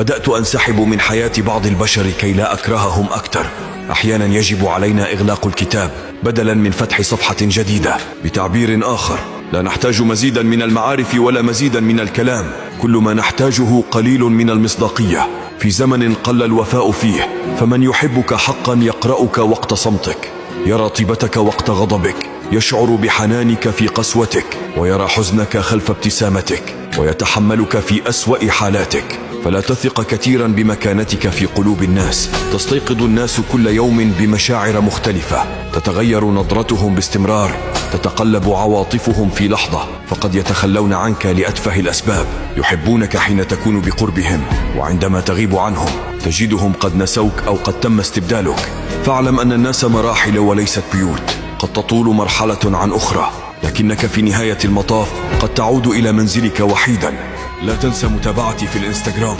بدأت أنسحب من حياة بعض البشر كي لا أكرههم أكثر. أحيانا يجب علينا إغلاق الكتاب بدلا من فتح صفحة جديدة. بتعبير آخر، لا نحتاج مزيدا من المعارف ولا مزيدا من الكلام، كل ما نحتاجه قليل من المصداقية في زمن قل الوفاء فيه. فمن يحبك حقا يقرأك وقت صمتك، يرى طيبتك وقت غضبك، يشعر بحنانك في قسوتك، ويرى حزنك خلف ابتسامتك، ويتحملك في أسوأ حالاتك. فلا تثق كثيرا بمكانتك في قلوب الناس. تستيقظ الناس كل يوم بمشاعر مختلفة، تتغير نظرتهم باستمرار، تتقلب عواطفهم في لحظة، فقد يتخلون عنك لأتفه الأسباب. يحبونك حين تكون بقربهم، وعندما تغيب عنهم تجدهم قد نسوك أو قد تم استبدالك. فاعلم أن الناس مراحل وليست بيوت، قد تطول مرحلة عن أخرى، لكنك في نهاية المطاف قد تعود إلى منزلك وحيدا. لا تنسى متابعتي في الإنستغرام.